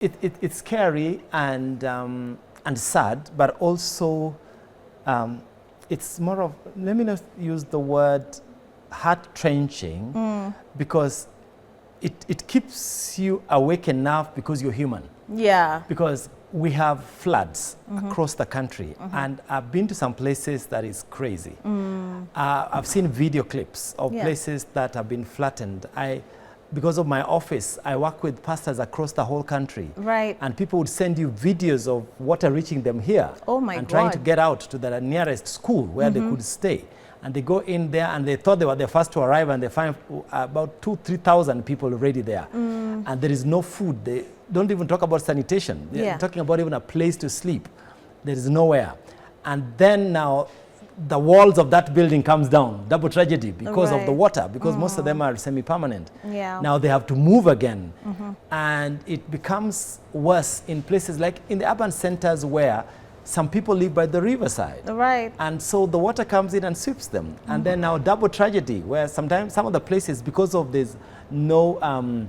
It's scary and sad, but also it's more of, let me not use the word heart-wrenching, because it keeps you awake enough because you're human. Yeah. Because we have floods across the country, and I've been to some places that is crazy. I've seen video clips of places that have been flattened. Because of my office, I work with pastors across the whole country. Right. And people would send you videos of water reaching them here. Oh my and God. trying to get out to the nearest school where they could stay. And they go in there and they thought they were the first to arrive, and they find about 2,000-3,000 people already there. And there is no food. They don't even talk about sanitation. They're talking about even a place to sleep. There is nowhere. And then now the walls of that building comes down, double tragedy because of the water, because most of them are semi-permanent. Yeah. Now they have to move again. And it becomes worse in places like in the urban centers where some people live by the riverside. Right. And so the water comes in and sweeps them. And then now double tragedy, where sometimes some of the places, because of this no,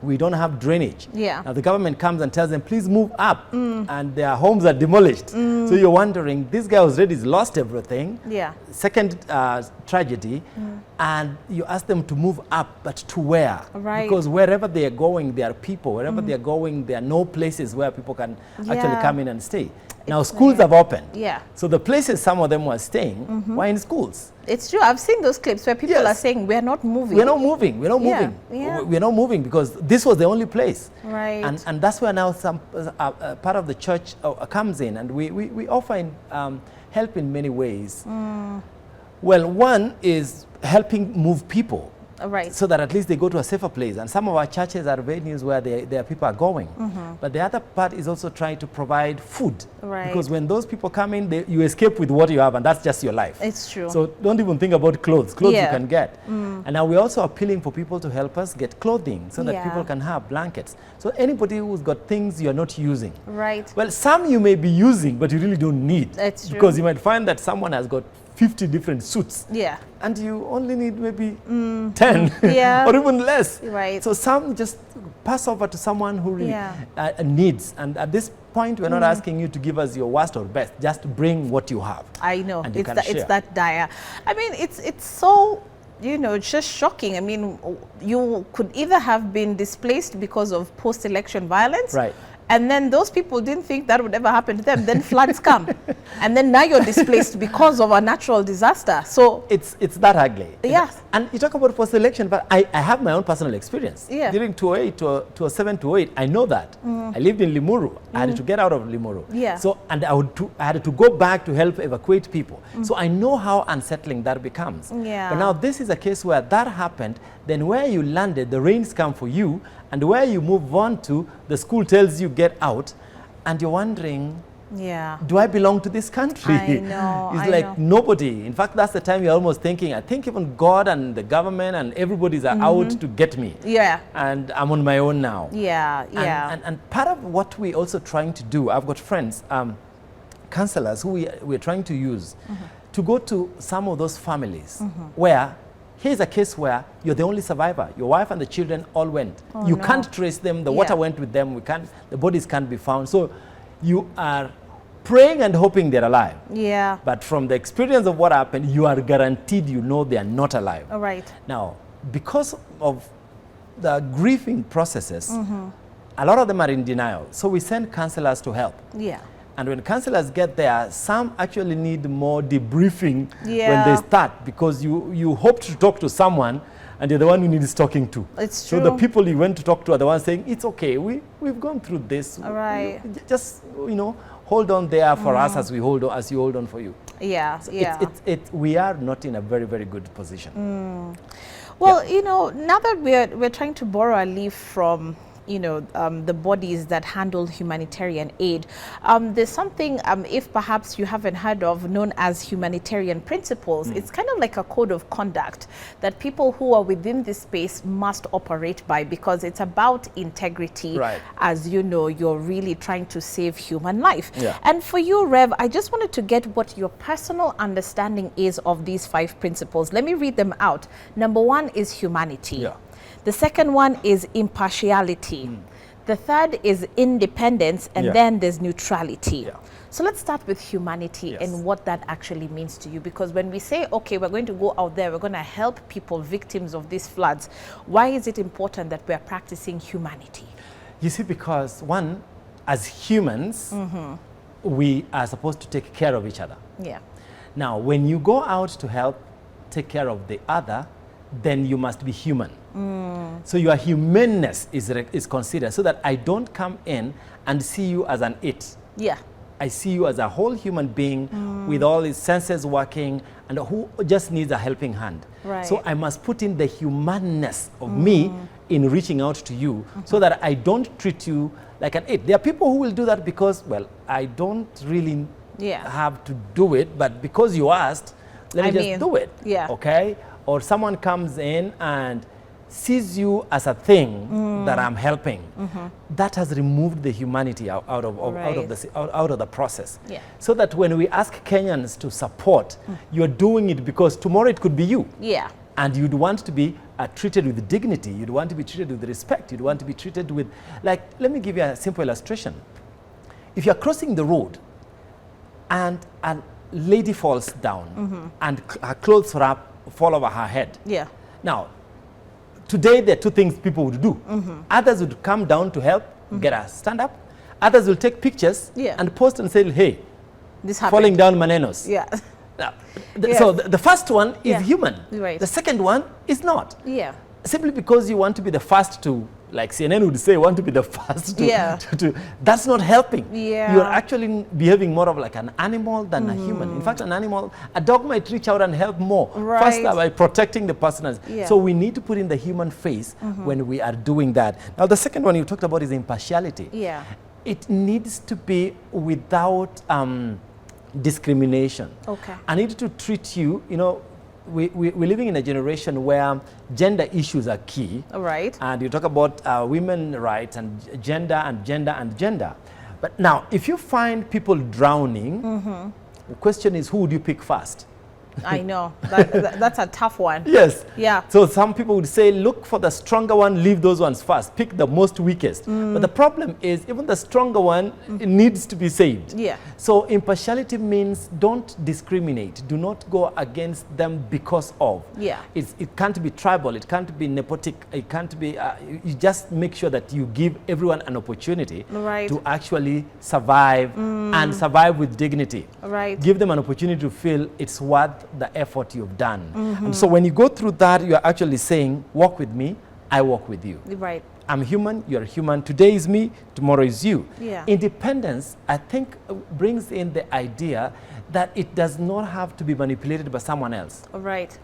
we don't have drainage. Yeah. Now the government comes and tells them, please move up, and their homes are demolished. So you're wondering, this guy already lost everything. Yeah. Second tragedy, and you ask them to move up, but to where? Right. Because wherever they are going, there are people. Wherever they are going, there are no places where people can actually come in and stay. Now schools have opened. Yeah. So the places some of them were staying were in schools. It's true. I've seen those clips where people are saying, we're not moving. We're not moving. We're not moving. Yeah. We're not moving because this was the only place. Right. And that's where now some part of the church comes in, and we offer help in many ways. Well, one is helping move people. Right. So that at least they go to a safer place. And some of our churches are venues where their people are going. But the other part is also trying to provide food. Right. Because when those people come in, you escape with what you have, and that's just your life. It's true. So don't even think about clothes. Clothes you can get. And now we're also appealing for people to help us get clothing so that people can have blankets. So anybody who's got things you're not using. Right. Well, some you may be using, but you really don't need. That's true. Because you might find that someone has got 50 different suits. Yeah. And you only need maybe 10 Yeah. or even less. Right. So some just pass over to someone who really needs. And at this point, we're not asking you to give us your worst or best. Just bring what you have. I know. And It's that dire. I mean, it's so, you know, just shocking. I mean, you could either have been displaced because of post-election violence. Right. And then those people didn't think that would ever happen to them. Then floods come. And then now you're displaced because of a natural disaster. So it's that ugly. Yes. And you talk about post-election, but I have my own personal experience. Yeah. During 2008 to 07 to 08, I know that. I lived in Limuru. I had to get out of Limuru. Yeah. So, and I had to go back to help evacuate people. So I know how unsettling that becomes. Yeah. But now this is a case where that happened, then where you landed, the rains come for you, and where you move on to, the school tells you get out, and you're wondering, do I belong to this country? I know. It's like nobody. In fact, that's the time you're almost thinking, I think even God and the government and everybody's are out to get me. Yeah. And I'm on my own now. Yeah, yeah. And part of what we're also trying to do, I've got friends, counselors who we're trying to use to go to some of those families where here's a case where you're the only survivor. Your wife and the children all went. You can't trace them. The water went with them. The bodies can't be found. So you are praying and hoping they're alive. Yeah. But from the experience of what happened, you are guaranteed you know they are not alive. All right. Now, because of the grieving processes, a lot of them are in denial. So we send counselors to help. Yeah. And when counselors get there, some actually need more debriefing when Yeah. they start, because you hope to talk to someone and you're the one who needs talking to. It's true. So the people you went to talk to are the ones saying, it's okay, we've gone through this. All right. Just, hold on there for us as you hold on for you. Yeah, yeah. We are not in a very, very good position. Well, now that we're trying to borrow a leaf from the bodies that handle humanitarian aid. There's something, if perhaps you haven't heard of, known as humanitarian principles. It's kind of like a code of conduct that people who are within this space must operate by, because it's about integrity. Right. As you know, you're really trying to save human life. Yeah. And for you, Rev, I just wanted to get what your personal understanding is of these 5 principles. Let me read them out. Number 1 is humanity. Yeah. The second one is impartiality. The third is independence, and then there's neutrality. Yeah. So let's start with humanity and what that actually means to you. Because when we say, okay, we're going to go out there, we're going to help people victims of these floods, why is it important that we're practicing humanity? You see, because one, as humans, we are supposed to take care of each other. Yeah. Now, when you go out to help take care of the other, then you must be human. So your humanness is considered, so that I don't come in and see you as an it. Yeah. I see you as a whole human being with all his senses working and who just needs a helping hand. Right. So I must put in the humanness of me in reaching out to you so that I don't treat you like an it. There are people who will do that because, well, I don't really have to do it, but because you asked, let me just do it. Yeah. Okay? Or someone comes in and sees you as a thing that I'm helping. That has removed the humanity out of the process. Yeah. So that when we ask Kenyans to support, you're doing it because tomorrow it could be you. Yeah. And you'd want to be treated with dignity. You'd want to be treated with respect. You'd want to be treated with, like, let me give you a simple illustration. If you're crossing the road and a lady falls down and her clothes fall over her head. Yeah. Now, today there are two things people would do. Others would come down to help, get a stand up. Others will take pictures and post and say, hey, this happened. Falling down Manenos. Yeah. Now, so the first one is human. Right. The second one is not. Yeah. Simply because you want to be the first to, like CNN would say, want to be the first to that's not helping. Yeah. You're actually behaving more of like an animal than a human. In fact, a dog might reach out and help more faster by protecting the person. So we need to put in the human face when we are doing that. Now, the second one you talked about is impartiality. Yeah. It needs to be without discrimination. Okay. I need to treat you, you know, we're living in a generation where gender issues are key. Right. And you talk about women's rights and gender and gender and gender. But now, if you find people drowning, the question is, who would you pick first? I know. That's a tough one. Yes. Yeah. So some people would say, look for the stronger one, leave those ones first. Pick the most weakest. But the problem is, even the stronger one needs to be saved. Yeah. So impartiality means don't discriminate. Do not go against them because of. Yeah. It can't be tribal. It can't be nepotic. It can't be, you just make sure that you give everyone an opportunity to actually survive and survive with dignity. Right. Give them an opportunity to feel it's worth the effort you've done. And so when you go through that, you're actually saying, walk with me, I walk with you. Right. I'm human, you're human. Today is me, tomorrow is you. Yeah. Independence, I think, brings in the idea that it does not have to be manipulated by someone else. Right.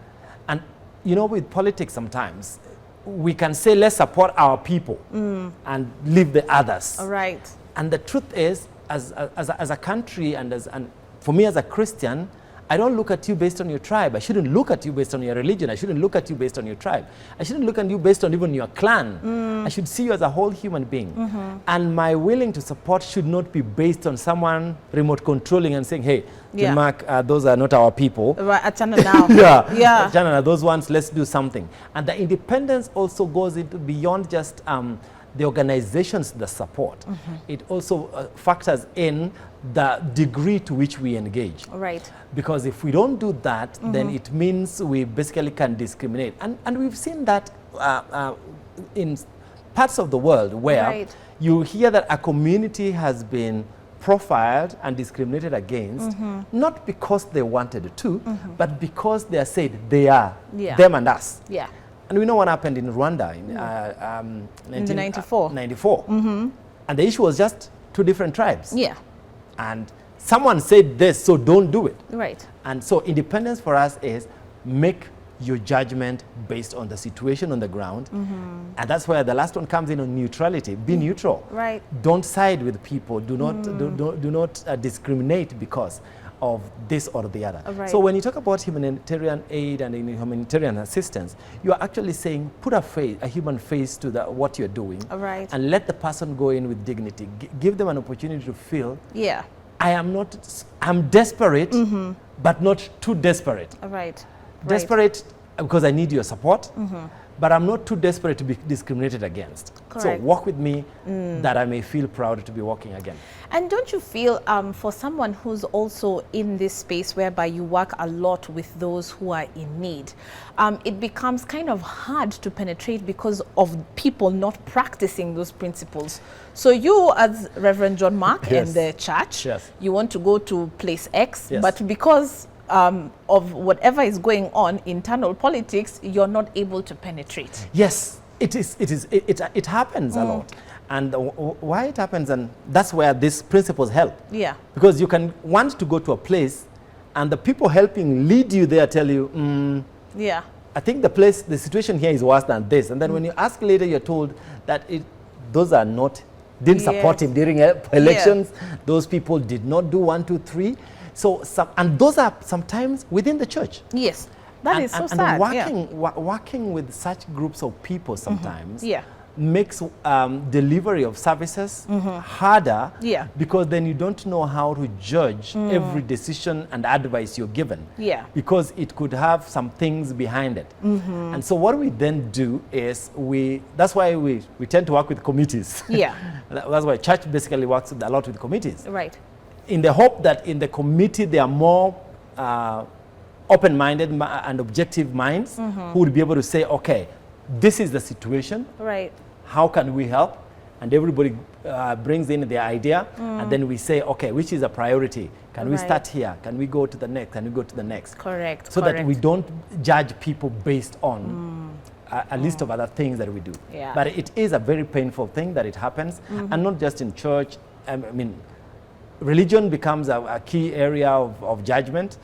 And you know, with politics sometimes, we can say, let's support our people and leave the others. Right. And the truth is, as a country and for me as a Christian, I don't look at you based on your tribe. I shouldn't look at you based on your religion. I shouldn't look at you based on your tribe. I shouldn't look at you based on even your clan. I should see you as a whole human being. And my willing to support should not be based on someone remote controlling and saying, hey, John Mark, those are not our people. Right, Achana now. Yeah. Achana, those ones, let's do something. And the independence also goes into beyond just the organizations that support. It also factors in the degree to which we engage. Right. Because if we don't do that, then it means we basically can discriminate. And we've seen that in parts of the world where you hear that a community has been profiled and discriminated against, not because they wanted to, but because they are said they are, them and us. Yeah. And we know what happened in Rwanda in 1994. And the issue was just two different tribes. Yeah. And someone said this, so don't do it. Right. And so independence for us is make your judgment based on the situation on the ground. And that's where the last one comes in on neutrality. Be neutral. Right. Don't side with people. Do not, do not discriminate because of this or the other. Right. So when you talk about humanitarian aid and humanitarian assistance, you are actually saying put a human face to what you're doing, and let the person go in with dignity. Give them an opportunity to feel, I'm desperate, but not too desperate. Right. Desperate because I need your support, but I'm not too desperate to be discriminated against. Correct. So walk with me that I may feel proud to be walking again. And don't you feel for someone who's also in this space whereby you work a lot with those who are in need, it becomes kind of hard to penetrate because of people not practicing those principles. So you, as Reverend John Mark Yes. and the church, Yes. you want to go to place X, Yes. but because of whatever is going on, internal politics, you're not able to penetrate. Yes, it happens a lot. And why it happens, and that's where these principles help. Yeah. Because you can want to go to a place and the people helping lead you there tell you, Yeah. I think the situation here is worse than this. And then when you ask later, you're told that those are not, didn't support Yes. him during elections. Those people did not do 1, 2, 3. So, and those are sometimes within the church. Yes. That is so sad. And working with such groups of people sometimes Yeah. makes delivery of services harder, Yeah. because then you don't know how to judge every decision and advice you're given, Yeah. because it could have some things behind it. And so what we then do is that's why we tend to work with committees. Yeah. That's why church basically works a lot with committees, Right. in the hope that in the committee there are more open-minded and objective minds who would be able to say, okay, this is the situation, Right. how can we help? And everybody brings in their idea, and then we say, okay, which is a priority? Can we Right. start here? Can we go to the next? Can we go to the next? Correct. So correct. that we don't judge people based on a list of other things that we do. Yeah. But it is a very painful thing that it happens, and not just in church. I mean, religion becomes a key area of judgment.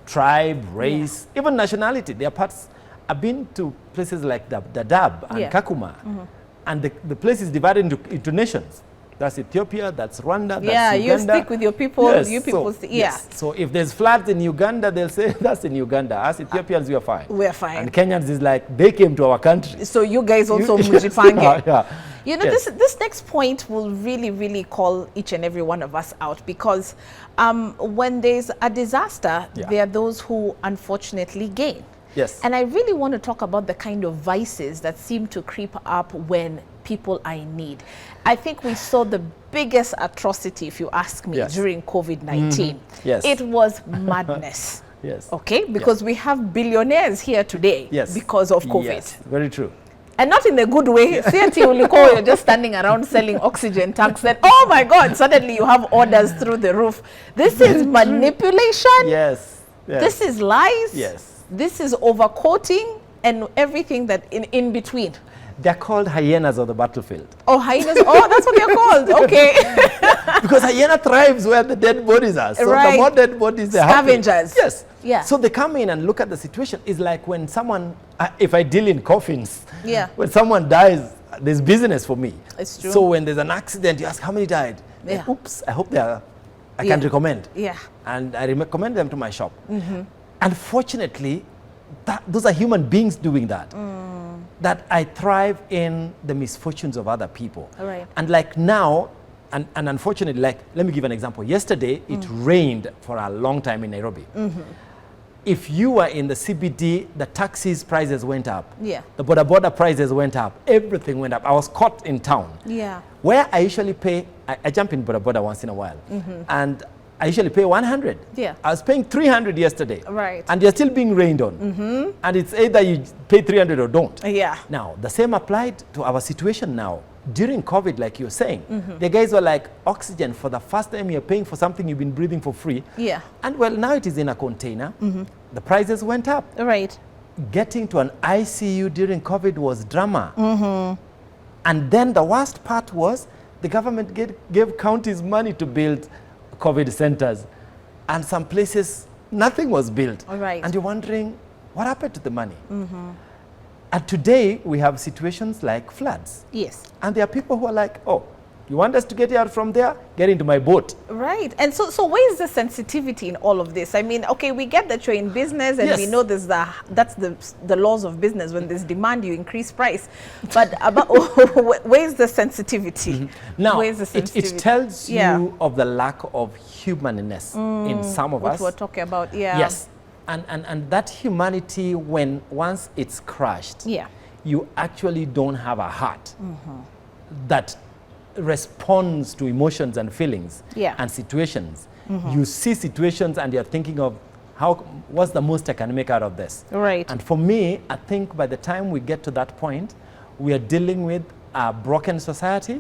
Tribe, race, even nationality. There are parts. I've been to places like Dadaab and Kakuma, and the place is divided into nations. That's Ethiopia, that's Rwanda, that's Yeah, Uganda. you stick with your people, Yes, you people, yes. So if there's floods in Uganda, they'll say, that's in Uganda. Us Ethiopians, we are fine. We're fine. And Kenyans is like, they came to our country. So you guys also Yes. mujipange. Yeah. You know, Yes. this next point will really call each and every one of us out, because when there's a disaster, there are those who unfortunately gain. Yes. And I really want to talk about the kind of vices that seem to creep up when people are in need. I think we saw the biggest atrocity, if you ask me, during COVID-19. Yes. It was madness. Yes. Okay? Because we have billionaires here today because of COVID. Yes, very true. And not in a good way. You're just standing around selling oxygen tanks. Then, oh my God, suddenly you have orders through the roof. This is manipulation. Yes. This is lies. Yes. This is overquoting and everything that in between. They're called hyenas of the battlefield. Oh, hyenas. Oh, that's what they're called. Okay. Because hyena thrives where the dead bodies are. So the more dead bodies they have. Scavengers. Yes. Yeah. So they come in and look at the situation. It's like when someone, if I deal in coffins, when someone dies, there's business for me. It's true. So when there's an accident, you ask how many died. Yeah. Oops, I hope they are, I can recommend. Yeah. And I recommend them to my shop. Unfortunately, those are human beings doing that. That I thrive in the misfortunes of other people. Right. And like now, and unfortunately, like, let me give an example. Yesterday, it rained for a long time in Nairobi. If you were in the CBD, the taxis prices went up. Yeah. The boda prices went up. Everything went up. I was caught in town. Yeah. Where I usually pay, I jump in boda once in a while. And I usually pay 100. Yeah. I was paying 300 yesterday. Right. And you're still being rained on. And it's either you pay 300 or don't. Yeah. Now, the same applied to our situation now. During COVID, like you're saying, the guys were like, oxygen, for the first time you're paying for something you've been breathing for free. Yeah. And well, now it is in a container. The prices went up. Right. Getting to an ICU during COVID was drama. And then the worst part was the government gave counties money to build COVID centers. And some places, nothing was built. Right. And you're wondering, what happened to the money? And today, we have situations like floods. Yes. And there are people who are like, oh, you want us to get you out from there? Get into my boat. Right. And so where is the sensitivity in all of this? I mean, okay, we get that you're in business and we know that's the laws of business. When there's demand, you increase price. But about, where is the sensitivity? Now, where is the sensitivity? it tells you of the lack of humanness in some of us. What we're talking about, yeah. Yes. And that humanity, when once it's crushed, yeah, you actually don't have a heart that responds to emotions and feelings and situations. You see situations and you're thinking of what's the most I can make out of this. Right. And for me, I think by the time we get to that point, we are dealing with a broken society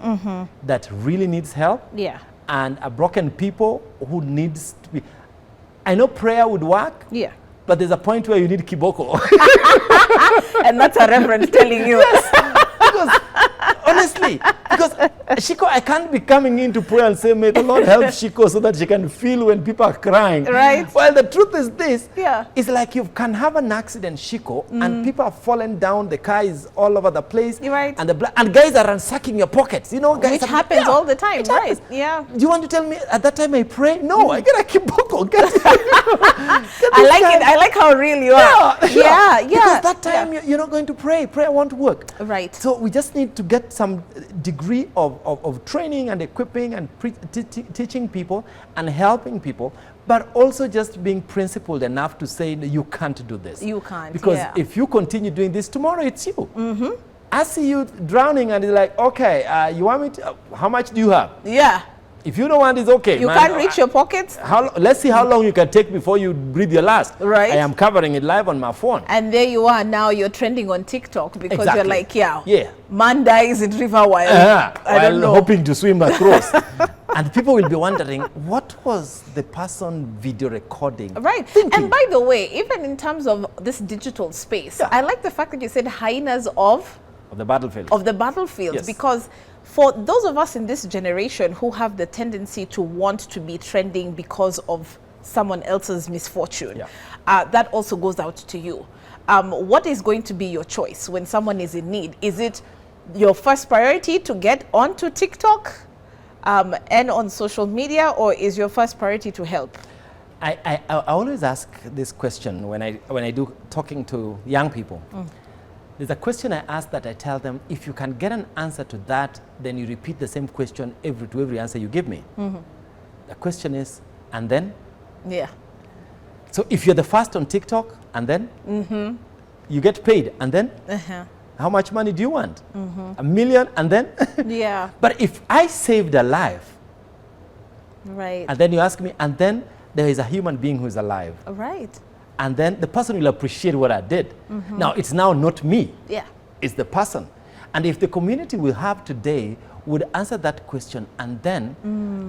that really needs help. Yeah. And a broken people who needs to be. I know prayer would work. Yeah. But there's a point where you need kiboko. And that's a reverend telling you. Because, honestly, because Shiko, I can't be coming into prayer and say, may the Lord help Shiko so that she can feel when people are crying. Right. Well, the truth is this. Yeah. It's like you can have an accident, Shiko, and people are falling down, the car is all over the place. Right. And guys are ransacking your pockets. You know, guys. Which happens all the time, right? Yeah. Do you want to tell me at that time I pray? No, I get a kiboko. I like how real you are. Yeah. Because that time you're not going to pray. Prayer won't work. Right. So we just need to get some degree of training and equipping and teaching people and helping people, but also just being principled enough to say you can't do this. You can't. Because if you continue doing this, tomorrow it's you. I see you drowning and it's like, okay, you want me to, how much do you have? Yeah. If you don't want, it's okay. You can't reach your pockets. Let's see how long you can take before you breathe your last. Right. I am covering it live on my phone. And there you are now. You're trending on TikTok because you're like, man dies in river while I don't know, hoping to swim across. And people will be wondering, what was the person video recording? Right. Thinking? And by the way, even in terms of this digital space, I like the fact that you said hyenas of the battlefield. Of the battlefield, yes. Because for those of us in this generation who have the tendency to want to be trending because of someone else's misfortune, that also goes out to you. What is going to be your choice when someone is in need? Is it your first priority to get onto TikTok and on social media, or is your first priority to help? I always ask this question when I do talking to young people. There's a question I ask that I tell them, if you can get an answer to that, then you repeat the same question to every answer you give me. The question is, and then? Yeah. So if you're the first on TikTok, and then? You get paid, and then? How much money do you want? $1 million, and then? Yeah. But if I saved a life, right, and then you ask me, and then there is a human being who is alive. Right. And then the person will appreciate what I did. Now, it's now not me. Yeah. It's the person. And if the community we have today would answer that question, and then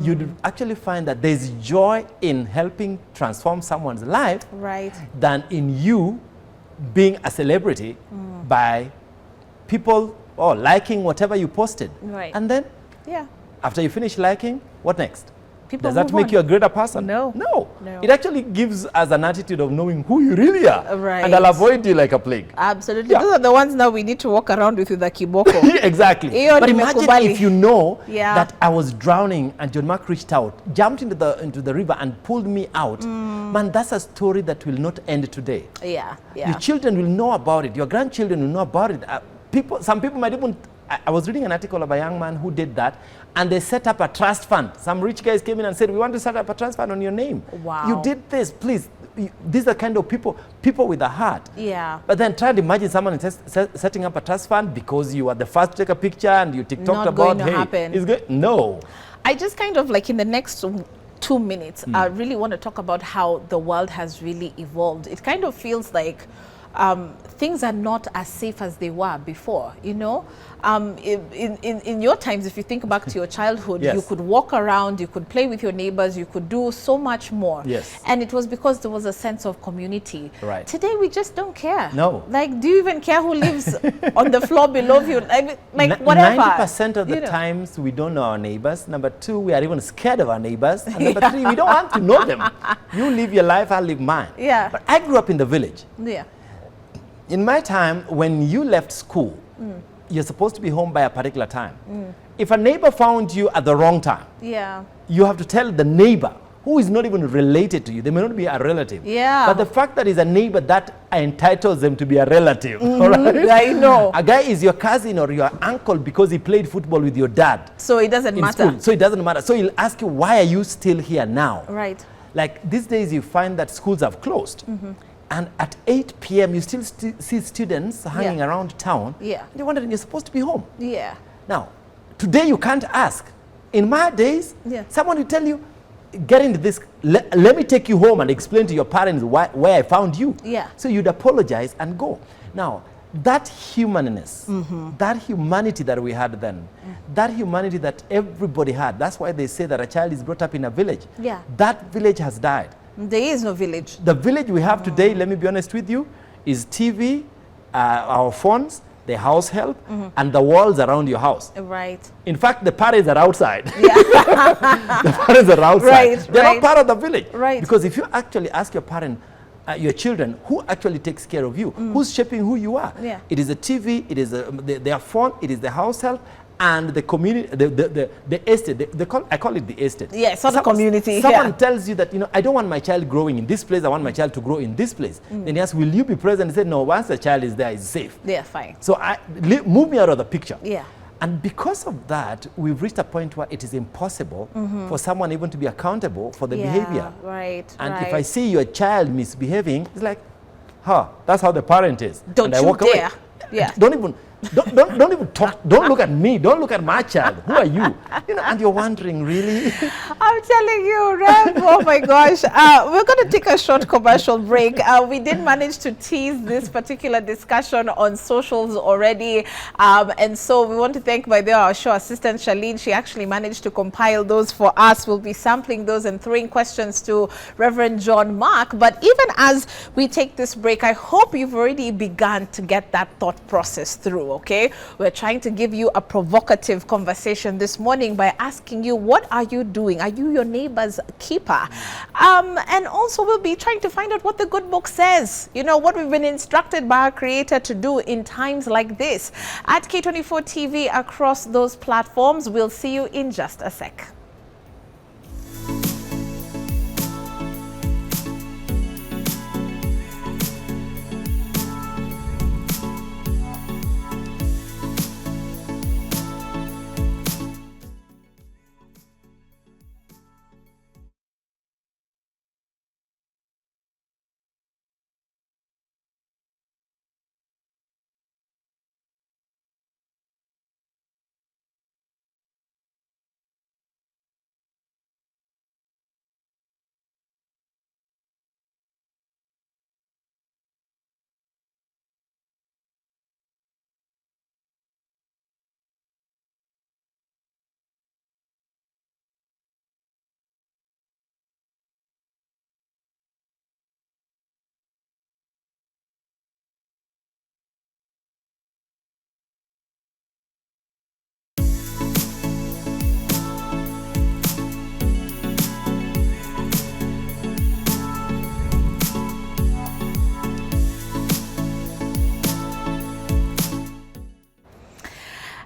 you'd actually find that there's joy in helping transform someone's life, right, than in you being a celebrity by people liking whatever you posted. Right. And then, after you finish liking, what next? People Does that make you a greater person? No. No. It actually gives us an attitude of knowing who you really are. Right. And I'll avoid you like a plague. Absolutely. Those are the ones now we need to walk around with the kiboko. Exactly. But imagine if you know that I was drowning and John Mark reached out, jumped into the river and pulled me out. Man, that's a story that will not end today. Yeah. Your children will know about it. Your grandchildren will know about it. Some people might even... I was reading an article of a young man who did that, and they set up a trust fund. Some rich guys came in and said, we want to set up a trust fund on your name. Wow. You did this, please. These are kind of people with a heart. Yeah. But then try to imagine someone setting up a trust fund because you are the first to take a picture and you TikToked about, hey, happen. It's good. No. I just kind of like in the next 2 minutes, I really want to talk about how the world has really evolved. It kind of feels like things are not as safe as they were before, you know. In your times, if you think back to your childhood, you could walk around, you could play with your neighbors, you could do so much more. Yes. And it was because there was a sense of community. Right. Today, we just don't care. No. Like, do you even care who lives on the floor below you? Like whatever. 90% of the times, we don't know our neighbors. Number 2, we are even scared of our neighbors. And number 3, we don't want to know them. You live your life, I'll live mine. Yeah. But I grew up in the village. Yeah. In my time, when you left school, you're supposed to be home by a particular time. If a neighbor found you at the wrong time, you have to tell the neighbor, who is not even related to you. They may not be a relative. Yeah. But the fact that he's a neighbor, that entitles them to be a relative. All right? I know. A guy is your cousin or your uncle because he played football with your dad. So it doesn't matter. School. So it doesn't matter. So he'll ask you, why are you still here now? Right. Like these days, you find that schools have closed. And at 8 p.m., you still see students hanging around town. Yeah. You're wondering, you're supposed to be home. Yeah. Now, today you can't ask. In my days, someone will tell you, get into this, let me take you home and explain to your parents where I found you. Yeah. So you'd apologize and go. Now, that humanness, that humanity that we had then, that humanity that everybody had, that's why they say that a child is brought up in a village. Yeah. That village has died. There is no village. The village we have today, let me be honest with you, is TV, our phones, the house help, and the walls around your house. Right. In fact, the parents are outside. Yeah. The parents are outside. Right, They're not part of the village. Right. Because if you actually ask your parent, your children, who actually takes care of you, who's shaping who you are? Yeah. It is the TV, it is their phone, it is the house help, and the community, the estate. I call it the estate. Yeah, it's not a community. Someone tells you that, I don't want my child growing in this place, I want my child to grow in this place. Then he asks, will you be present? He said, no, once the child is there, it's safe. Yeah, fine. So move me out of the picture. Yeah. And because of that, we've reached a point where it is impossible for someone even to be accountable for the behavior. Right. And if I see your child misbehaving, it's like, that's how the parent is. Don't and I you walk dare. away. Yeah. Don't even talk. Don't look at me. Don't look at my child. Who are you? And you're wondering, really? I'm telling you, Rev. Oh my gosh. We're going to take a short commercial break. We did manage to tease this particular discussion on socials already. And so we want to thank, by the way, our show assistant, Charlene. She actually managed to compile those for us. We'll be sampling those and throwing questions to Reverend John Mark. But even as we take this break, I hope you've already begun to get that thought process through, okay? We're trying to give you a provocative conversation this morning by asking you, what are you doing? Are you your neighbor's keeper? And also we'll be trying to find out what the good book says, what we've been instructed by our Creator to do in times like this. At K24 TV across those platforms, we'll see you in just a sec.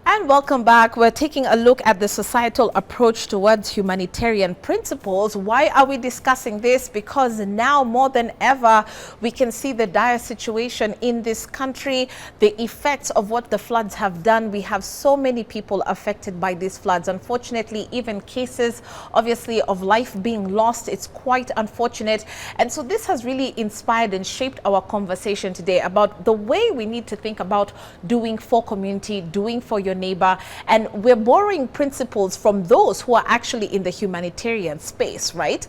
And welcome back. We're taking a look at the societal approach towards humanitarian principles. Why are we discussing this? Because now more than ever, we can see the dire situation in this country, the effects of what the floods have done. We have so many people affected by these floods. Unfortunately, even cases, obviously, of life being lost. It's quite unfortunate. And so this has really inspired and shaped our conversation today about the way we need to think about doing for community, doing for your neighbor. And we're borrowing principles from those who are actually in the humanitarian space, right?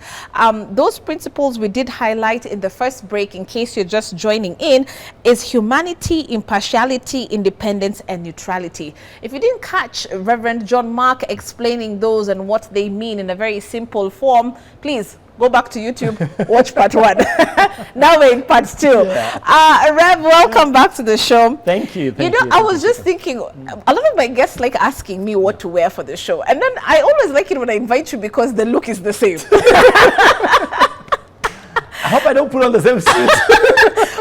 Those principles we did highlight in the first break, in case you're just joining in, is humanity, impartiality, independence, and neutrality. If you didn't catch Reverend John Mark explaining those and what they mean in a very simple form, please go back to YouTube, watch part 1. Now we're in part 2. Yeah. Rev, welcome back to the show. Thank you. I was just thinking, a lot of my guests like asking me what to wear for the show. And then I always like it when I invite you because the look is the same. I hope I don't put on the same suit.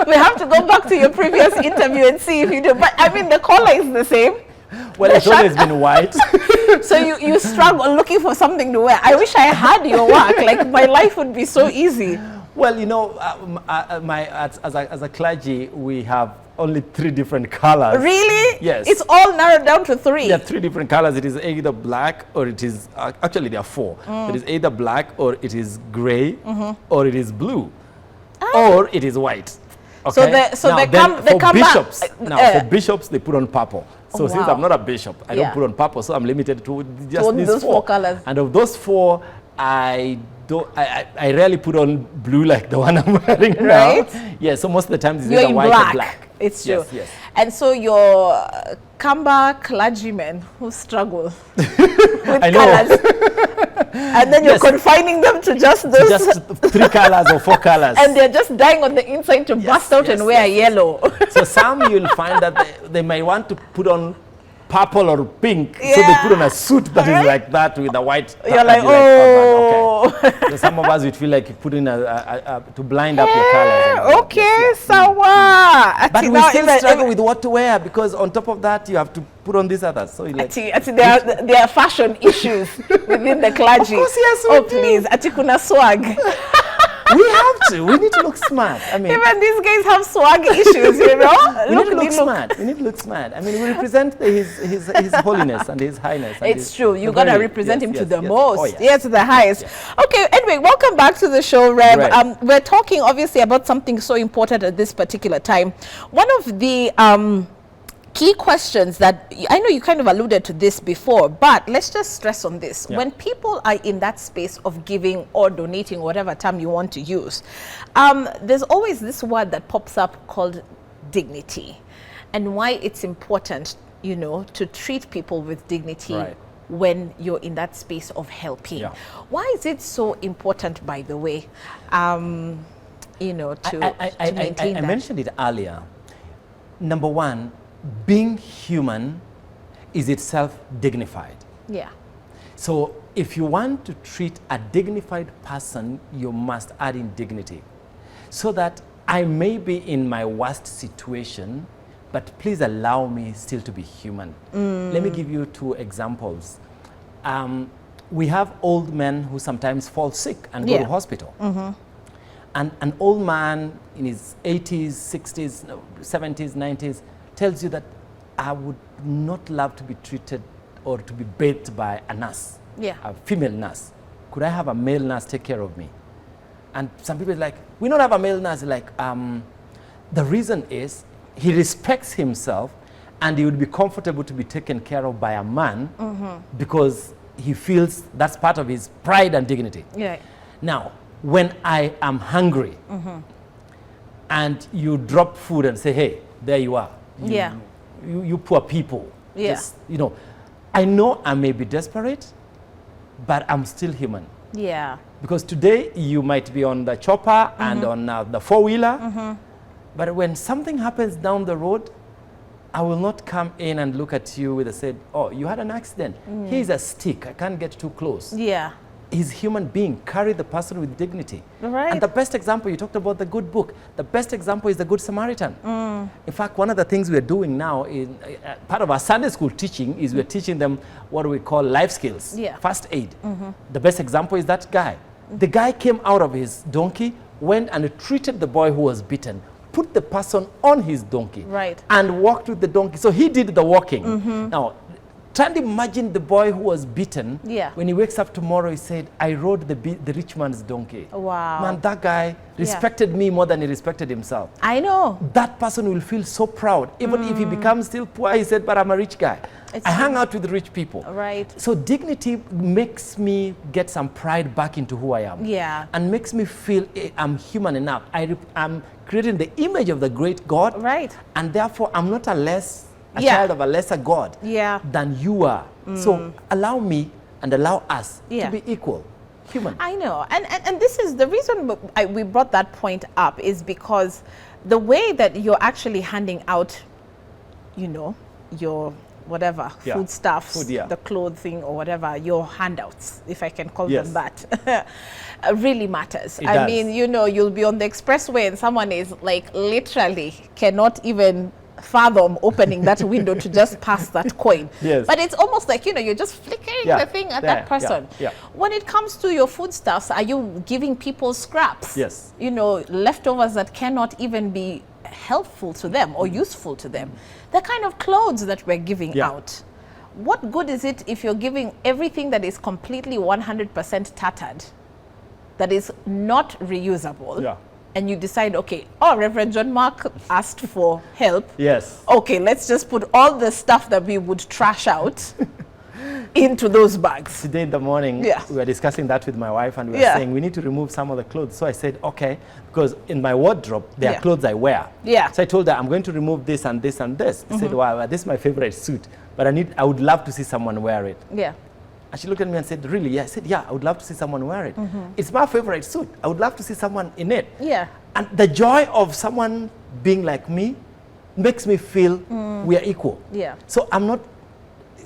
We have to go back to your previous interview and see if you do. But I mean, the color is the same. Well, it's always been white. So you struggle looking for something to wear. I wish I had your work. Like, my life would be so easy. Well, as a clergy, we have only 3 different colors. Really? Yes. It's all narrowed down to 3. There are 3 different colors. It is either black or it is, actually there are 4. It is either black or it is gray or it is blue or it is white. Okay? For bishops, they put on purple. So since I'm not a bishop, I don't put on purple, so I'm limited to just these 4 colors. And of those 4, I rarely put on blue like the one I'm wearing now. Yeah, so most of the time it's either white or black. It's true. Yes. And so your Kamba clergymen who struggle with colors, and then you're confining them to just those. Just 3 colors or 4 colors. And they're just dying on the inside to bust out and wear yellow. So some you'll find that they might want to put on purple or pink, so they put on a suit that is like that with a white. You're like, oh. Okay. So some of us would feel like you put in to blind up your colors. Okay, sawa. But we still struggle with what to wear, because on top of that you have to put on these others. So like, there are fashion issues within the clergy. Of course, yes. Oh please, kuna swag. We have to. We need to look smart. I mean, even these guys have swag issues, you know. We need to look smart. We need to look smart. I mean, we represent his holiness and his highness. And it's true. You gotta represent him to the most. Oh, yes. Yeah, to the highest. Yes. Okay. Anyway, welcome back to the show, Rev. Right. We're talking obviously about something so important at this particular time. One of the key questions that I know you kind of alluded to this before, but let's just stress on this. When people are in that space of giving or donating, whatever term you want to use, there's always this word that pops up called dignity, and why it's important, you know, to treat people with dignity when you're in that space of helping. Why is it so important, by the way, you know, to maintain that? I mentioned it earlier. Number one, being human is itself dignified. Yeah. So if you want to treat a dignified person, you must add in dignity. So that I may be in my worst situation, but please allow me still to be human. Let me give you 2 examples. We have old men who sometimes fall sick and go to hospital. And an old man in his 80s, 60s, 70s, 90s, tells you that I would not love to be treated or to be bathed by a nurse, a female nurse. Could I have a male nurse take care of me? And some people are like, we don't have a male nurse. Like, the reason is he respects himself and he would be comfortable to be taken care of by a man because he feels that's part of his pride and dignity. Now, when I am hungry and you drop food and say, hey, there you are. You poor people. Just, you know, I know I may be desperate, but I'm still human. Because today you might be on the chopper and on the 4-wheeler, but when something happens down the road, I will not come in and look at you with a said, oh, you had an accident. Here's a stick. I can't get too close. He's a human being. Carry the person with dignity. And the best example, you talked about the good book. The best example is the Good Samaritan. In fact, one of the things we're doing now, is part of our Sunday school teaching, is we're teaching them what we call life skills, first aid. The best example is that guy. The guy came out of his donkey, went and treated the boy who was beaten, put the person on his donkey, and walked with the donkey. So he did the walking. Now, try and imagine the boy who was beaten. When he wakes up tomorrow, he said, I rode the rich man's donkey. Wow. Man, that guy respected me more than he respected himself. I know. That person will feel so proud. Even if he becomes still poor, he said, but I'm a rich guy. I hang out with rich people. So dignity makes me get some pride back into who I am. And makes me feel I'm human enough. I'm creating the image of the great God. And therefore, I'm not a child of a lesser God than you are. So allow me and allow us to be equal, human. I know. And this is the reason we brought that point up, is because the way that you're actually handing out, you know, your whatever, foodstuffs, the clothing or whatever, your handouts, if I can call them that, really matters. I mean, you know, you'll be on the expressway and someone is like literally cannot even fathom opening that window to just pass that coin. But it's almost like, you know, you're just flickering the thing at that person. When it comes to your foodstuffs, are you giving people scraps? You know, leftovers that cannot even be helpful to them or useful to them. The kind of clothes that we're giving out. What good is it if you're giving everything that is completely 100% tattered, that is not reusable, and you decide, okay, Reverend John Mark asked for help. Yes. Okay, let's just put all the stuff that we would trash out into those bags. Today in the morning, we were discussing that with my wife, and we were saying we need to remove some of the clothes. So I said, okay, because in my wardrobe, there are clothes I wear. So I told her, I'm going to remove this and this and this. I said, wow, this is my favorite suit, but I would love to see someone wear it. And she looked at me and said, really? Yeah. I said, yeah, I would love to see someone wear it. It's my favorite suit. I would love to see someone in it. And the joy of someone being like me makes me feel we are equal. So I'm not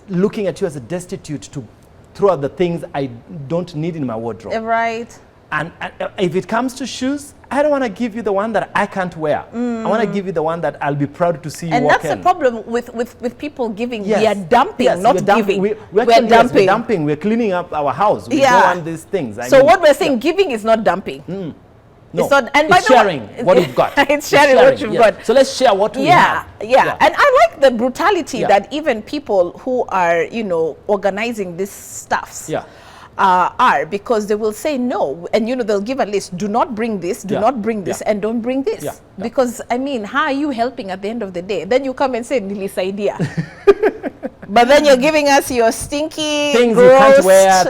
looking at you as a destitute to throw out the things I don't need in my wardrobe. And if it comes to shoes, I don't want to give you the one that I can't wear. I want to give you the one that I'll be proud to see you walk in. And that's the problem with people giving. We are dumping, not giving. We're dumping. We're dumping. We're cleaning up our house. We don't want these things. I mean, what we're saying, giving is not dumping. No, it's not, and it's sharing what you've got. It's sharing what you've got. So let's share what we have. And I like the brutality that even people who are, organizing these stuffs are, because they will say no, and they'll give a list. Do not bring this, do not bring this, and don't bring this. Because, I mean, how are you helping at the end of the day? Then you come and say, idea. But then you're giving us your stinky, things gross, you can't wear,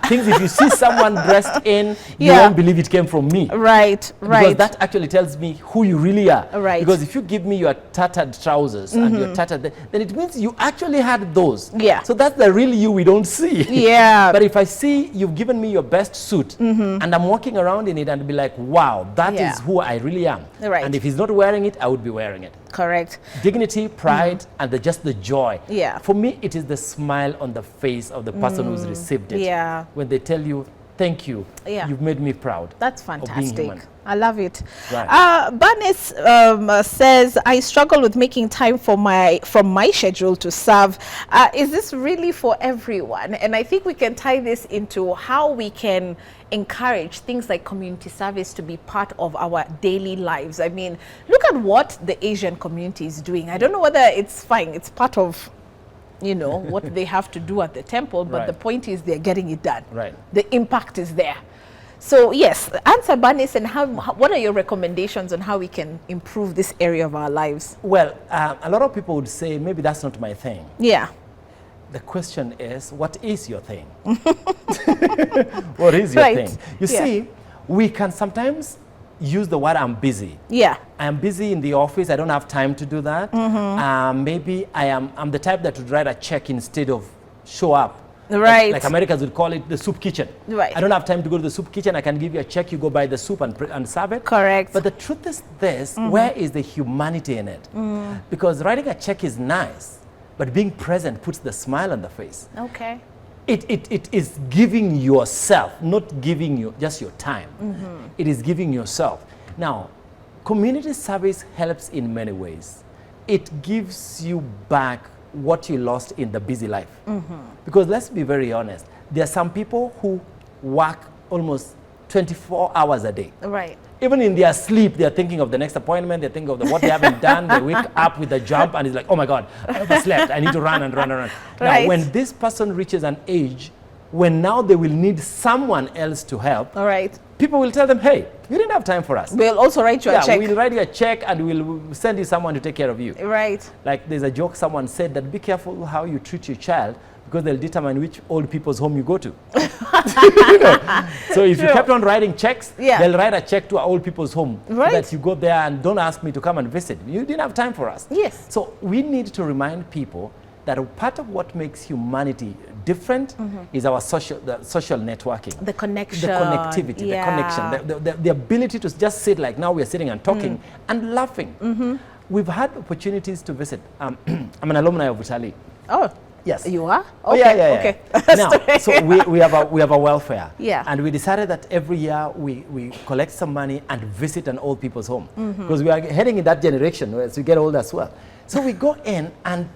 things if you see someone dressed in, you won't believe it came from me. Because that actually tells me who you really are. Because if you give me your tattered trousers and your tattered, then it means you actually had those. So that's the real you we don't see. But if I see you've given me your best suit and I'm walking around in it and be like, wow, that is who I really am. And if he's not wearing it, I would be wearing it. Dignity, pride, and just the joy. For me, it is the smile on the face of the person who's received it. When they tell you, thank you, you've made me proud. That's fantastic. Of being human. I love it. Bernice says, I struggle with making time from my schedule to serve. Is this really for everyone? And I think we can tie this into how we can encourage things like community service to be part of our daily lives. I mean, look at what the Asian community is doing. I don't know whether it's fine. It's part of what they have to do at the temple, but the point is they're getting it done. The impact is there. So yes, answer Bernice, and what are your recommendations on how we can improve this area of our lives? Well, a lot of people would say, maybe that's not my thing. The question is, what is your thing? What is your thing? You see, we can sometimes use the word I'm busy. I'm busy in the office. I don't have time to do that. Maybe I'm the type that would write a check instead of show up. Like Americans would call it the soup kitchen. I don't have time to go to the soup kitchen. I can give you a check. You go buy the soup and serve it. But the truth is this, where is the humanity in it? Because writing a check is nice, but being present puts the smile on the face. It is giving yourself, not giving you just your time. It is giving yourself. Now, community service helps in many ways. It gives you back what you lost in the busy life. Because let's be very honest, there are some people who work almost 24 hours a day. Even in their sleep, they're thinking of the next appointment, they're thinking of what they haven't done, they wake up with a jump and it's like, oh my God, I overslept, I need to run and run and run. Now, when this person reaches an age when now they will need someone else to help, people will tell them, hey, you didn't have time for us. We'll also write you a check. We'll write you a check and we'll send you someone to take care of you. Like there's a joke someone said that be careful how you treat your child, because they'll determine which old people's home you go to. So if you kept on writing checks, they'll write a check to an old people's home so that you go there and don't ask me to come and visit. You didn't have time for us. So we need to remind people that a part of what makes humanity different is our social networking. The connection. The connectivity, the connection, the ability to just sit like now we're sitting and talking and laughing. We've had opportunities to visit. I'm an alumni of Italy. Yes. You are? Okay. Now, so we have a welfare. And we decided that every year we collect some money and visit an old people's home. Because we are heading in that generation as we get older as well. So we go in and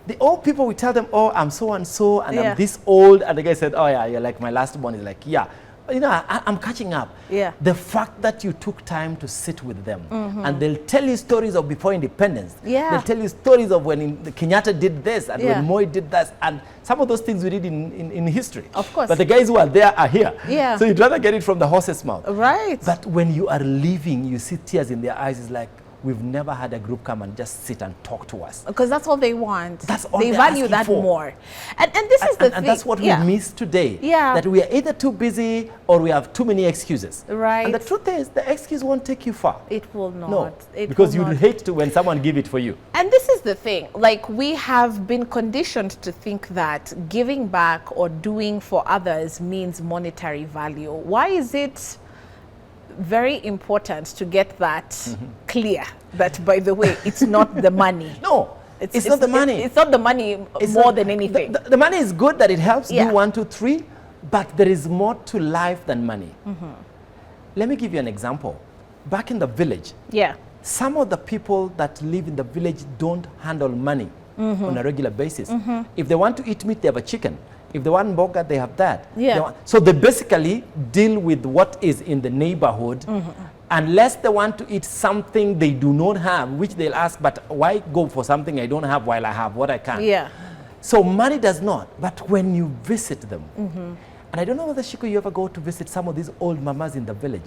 the old people, we tell them, oh, I'm so and so, and I'm this old. And the guy said, oh yeah, you're like my last one. Is like, yeah. you know, I'm catching up. Yeah. The fact that you took time to sit with them, and they'll tell you stories of before independence. Yeah. They'll tell you stories of when the Kenyatta did this and Yeah. when Moi did that, and some of those things we read in history. Of course. But the guys who are there are here. Yeah. So you'd rather get it from the horse's mouth. Right. But when you are leaving, you see tears in their eyes. It's like, we've never had a group come and just sit and talk to us. Because that's all they want. That's all they they're value asking that for. more. And this is the thing. And that's what we miss today. Yeah. That we are either too busy or we have too many excuses. Right. And the truth is, the excuse won't take you far. It will not. No, It because will you'd not. hate to when someone give it for you. And this is the thing, like we have been conditioned to think that giving back or doing for others means monetary value. Why is it very important to get that clear that, by the way, it's not the money? No, it's not the money. It's not the money more than anything. The money is good that it helps Yeah. do 1, 2, 3, but there is more to life than money. Let me give you an example. Back in the village, Yeah. some of the people that live in the village don't handle money on a regular basis. If they want to eat meat, they have a chicken. If they want burger, they have that. Yeah. So they basically deal with what is in the neighborhood, unless they want to eat something they do not have, which they'll ask, but why go for something I don't have while I have what I can? Yeah. So money does not, but when you visit them, and I don't know whether, Shiko, you ever go to visit some of these old mamas in the village,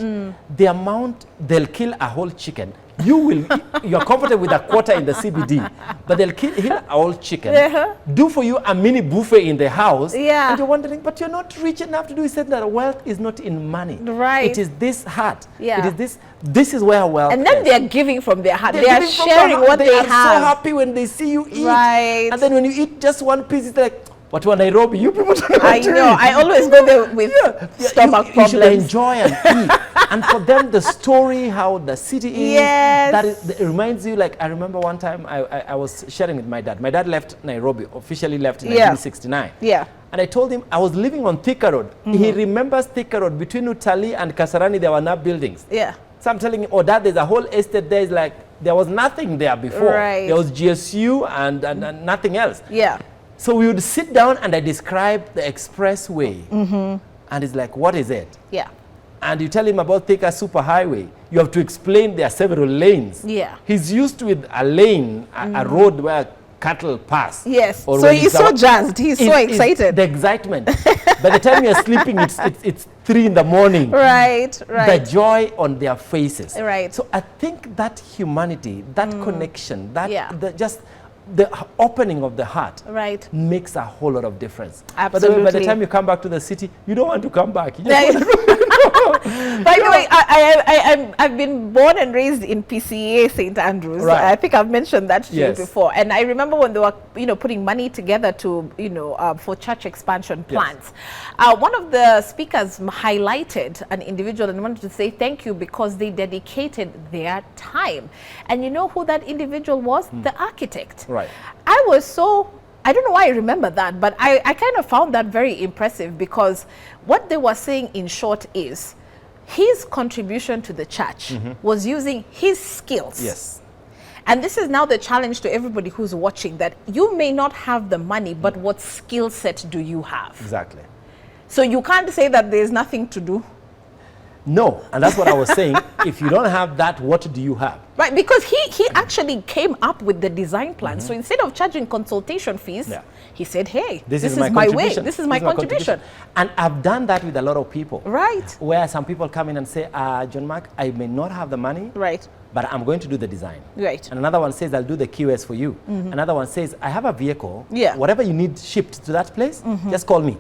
the amount, they'll kill a whole chicken. You're comfortable with a quarter in the CBD, but they'll kill a whole chicken, do for you a mini buffet in the house, Yeah. and you're wondering, but you're not rich enough to do it. He said that wealth is not in money. Right. It is this heart. Yeah. It is this is where wealth And then is. they're giving from their heart. They're They are giving from sharing their what heart. they are have. so happy when they see you eat. Right. And then when you eat just one piece, it's like, what one Nairobi? You people don't know I what to know. eat. I always go there with stomach You should problems. enjoy and eat. And for them, the story, how the city is, Yes. that reminds you, like, I remember one time I was sharing with my dad. My dad left Nairobi, officially left in 1969. Yeah. And I told him I was living on Thika Road. He remembers Thika Road. Between Utali and Kasarani, there were no buildings. Yeah. So I'm telling him, oh, Dad, there's a whole estate there. It's like, there was nothing there before. Right. There was GSU and nothing else. Yeah. So we would sit down and I describe the expressway. And it's like, what is it? Yeah. And you tell him about Thika Superhighway. You have to explain there are several lanes. Yeah. He's used with a lane, a road where cattle pass. Yes. Or So when he's it's so jazzed. He's so excited. The excitement. By the time you're sleeping, it's 3 in the morning. Right. The Right. joy on their faces. Right. So I think that humanity, that connection, that Yeah. just the opening of the heart Right. makes a whole lot of difference. Absolutely. By the time you come back to the city, you don't want to come back. You just Right. want to By the way, I've been born and raised in PCA St. Andrews. Right. I think I've mentioned that to Yes. you before. And I remember when they were, putting money together to, for church expansion plans. One of the speakers highlighted an individual and wanted to say thank you because they dedicated their time. And you know who that individual was? The architect. Right. I don't know why I remember that, but I kind of found that very impressive because what they were saying in short is his contribution to the church was using his skills. Yes. And this is now the challenge to everybody who's watching, that you may not have the money, but what skill set do you have? Exactly. So you can't say that there's nothing to do. No, and that's what I was saying. If you don't have that, what do you have? Right, because he actually came up with the design plan. So instead of charging consultation fees, he said, hey, this is my way. This is my contribution. And I've done that with a lot of people. Right. Where some people come in and say, John Mark, I may not have the money, Right. but I'm going to do the design. Right. And another one says, I'll do the QS for you. Another one says, I have a vehicle. Yeah. Whatever you need shipped to that place, just call me.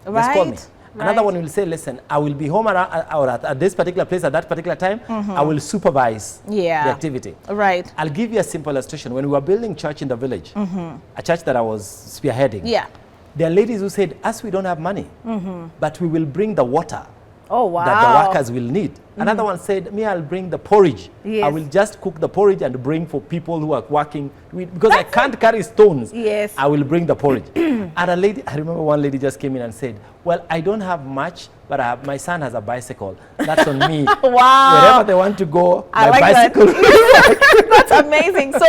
Just call me. Another one will say, listen, I will be home at this particular place at that particular time. I will supervise the activity. Right. I'll give you a simple illustration. When we were building church in the village, a church that I was spearheading, there are ladies who said, us, we don't have money, but we will bring the water Oh, wow. that the workers will need. Another one said, me, I'll bring the porridge. Yes. I will just cook the porridge and bring for people who are working. Because I can't carry stones. Yes. I will bring the porridge. And a lady, I remember one lady just came in and said, well, I don't have much, but my son has a bicycle. That's on me. Wow. Wherever they want to go, I my like bicycle. That. That's amazing. So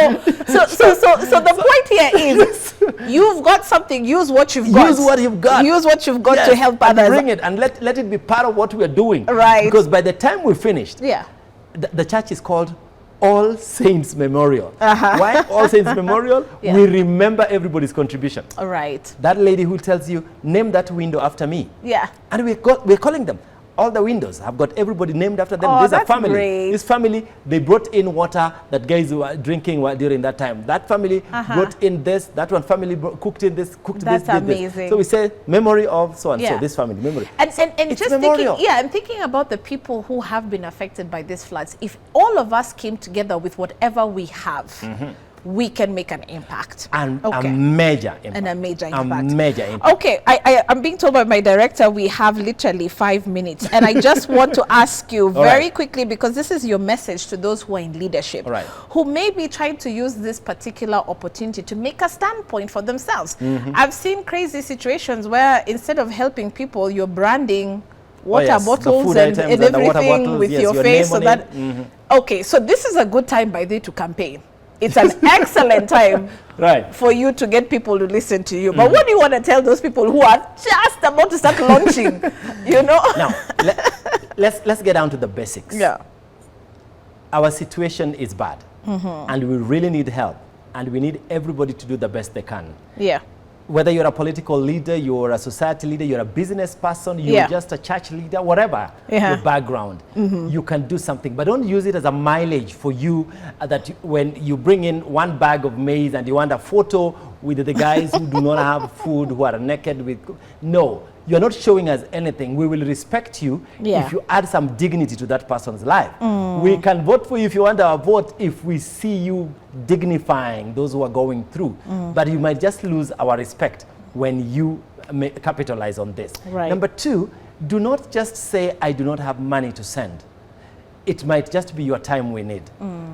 the point here is, you've got something. Use what you've got. Use what you've got. Use what you've got Yes, to help and others. bring it and let it be part of what we are doing. Right. Because by the time we finished, Yeah. the church is called All Saints Memorial. Why All Saints Memorial? Yeah. We remember everybody's contribution. All right. That lady who tells you, name that window after me. Yeah. And we're calling them. All the windows have got everybody named after them. Oh, There's a that's family. great. This family, they brought in water that guys were drinking during that time. That family brought in this. That one family cooked in this, cooked That's this, did amazing. this. So we say memory of so and so. Yeah. This family memory. And It's just memorial. thinking, I'm thinking about the people who have been affected by these floods. If all of us came together with whatever we have, we can make an impact. And a major impact. And a major impact. A major impact. Okay, I'm being told by my director we have literally 5 minutes. And I just want to ask you very quickly, because this is your message to those who are in leadership, who may be trying to use this particular opportunity to make a standpoint for themselves. I've seen crazy situations where instead of helping people, you're branding water bottles and everything with your face. So that, okay, so this is a good time, by the way, to campaign. It's an excellent time for you to get people to listen to you. But what do you want to tell those people who are just about to start launching, you know? Now, let's get down to the basics. Yeah. Our situation is bad, and we really need help, and we need everybody to do the best they can. Yeah. Whether you're a political leader, you're a society leader, you're a business person, you're just a church leader, whatever your background, you can do something. But don't use it as a mileage for you that when you bring in one bag of maize and you want a photo with the guys who do not have food, who are naked. No, you're not showing us anything. We will respect you if you add some dignity to that person's life. We can vote for you if you want our vote if we see you dignifying those who are going through. But you might just lose our respect when you capitalize on this. Number two, do not just say, I do not have money to send. It might just be your time we need.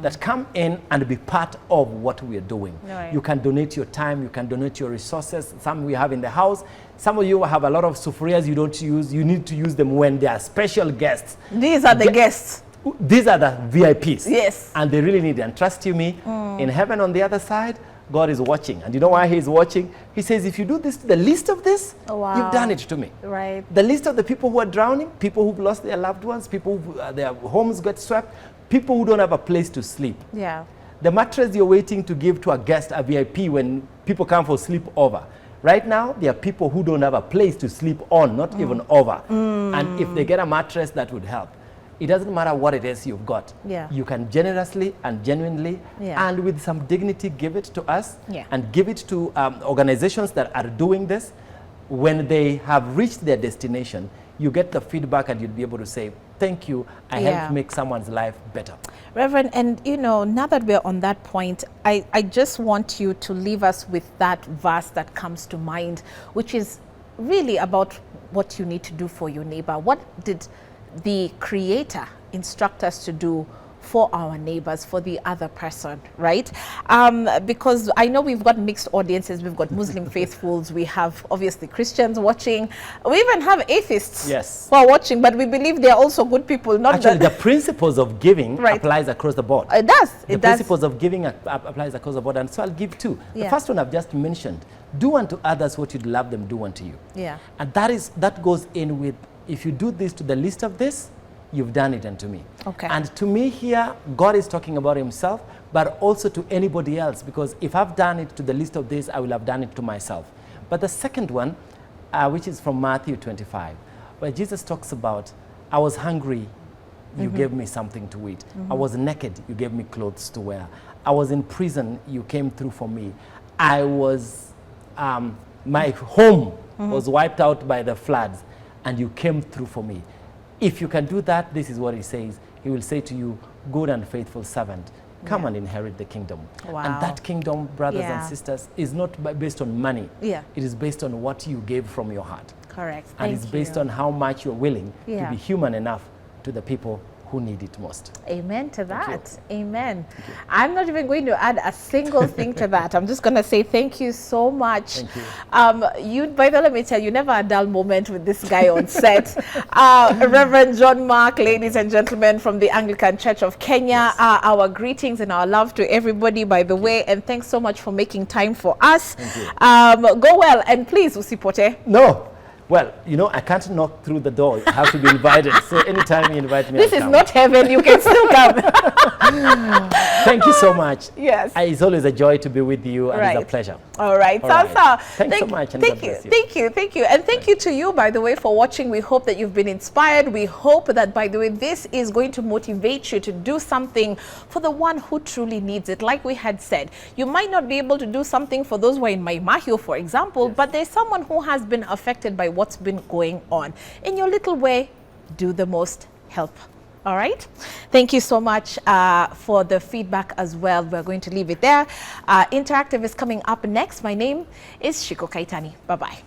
That come in and be part of what we are doing. You can donate your time, you can donate your resources. Some we have in the house. Some of you have a lot of sufurias you don't use. You need to use them when they are special guests. These are the guests. These are the VIPs. Yes. And they really need it. And trust you me, in heaven on the other side, God is watching. And you know why he's watching? He says, if you do this, the least of this, you've done it to me. The list of the people who are drowning, people who've lost their loved ones, people who their homes got swept, people who don't have a place to sleep. The mattress you're waiting to give to a guest, a VIP, when people come for sleepover. Right now, there are people who don't have a place to sleep on, not even over. And if they get a mattress, that would help. It doesn't matter what it is you've got. You can generously and genuinely and with some dignity give it to us and give it to organizations that are doing this. When they have reached their destination, you get the feedback and you'll be able to say, thank you, I helped make someone's life better. Reverend, and you know, now that we're on that point, I just want you to leave us with that verse that comes to mind, which is really about what you need to do for your neighbor. What did the Creator instruct us to do for our neighbors, for the other person, right? Because I know we've got mixed audiences. We've got Muslim faithfuls. We have obviously Christians watching. We even have atheists who are watching, but we believe they're also good people. Not actually, the principles of giving applies across the board. It does. The principles of giving applies across the board, and so I'll give two. The first one I've just mentioned: do unto others what you'd love them do unto you. And that goes in with, if you do this to the least of this, you've done it unto me. And to me here, God is talking about himself, but also to anybody else, because if I've done it to the least of this, I will have done it to myself. But the second one, which is from Matthew 25, where Jesus talks about, I was hungry, you gave me something to eat. I was naked, you gave me clothes to wear. I was in prison, you came through for me. I was, my home was wiped out by the floods, and you came through for me. If you can do that, this is what he says. He will say to you, good and faithful servant, come and inherit the kingdom. And that kingdom, brothers and sisters, is not based on money. It is based on what you gave from your heart. And it's based on how much you're willing to be human enough to the people who need it most. Amen to that. Amen. I'm not even going to add a single thing to that. I'm just going to say thank you so much. Thank you. By the way, let me tell you, never a dull moment with this guy on set. Reverend John Mark, ladies and gentlemen, from the Anglican Church of Kenya. Yes. Our greetings and our love to everybody, by the way, and thanks so much for making time for us. Thank you. Go well, and please, usipote. No. Well, you know, I can't knock through the door. I have to be invited. So anytime you invite me, this is not heaven. You can still come. Thank you so much. Yes. It's always a joy to be with you, and Right. it's a pleasure. All right. All right. Thanks so much, and Thank God you. bless you. Thank you. Thank you. And thank you to you, by the way, for watching. We hope that you've been inspired. We hope that, by the way, this is going to motivate you to do something for the one who truly needs it. Like we had said, you might not be able to do something for those who are in Maimahio, for example, Yes. but there's someone who has been affected by what's been going on. In your little way, do the most, help. All right. Thank you so much for the feedback as well. We're going to leave it there. Interactive is coming up next. My name is Shiko Kaitani. Bye-bye.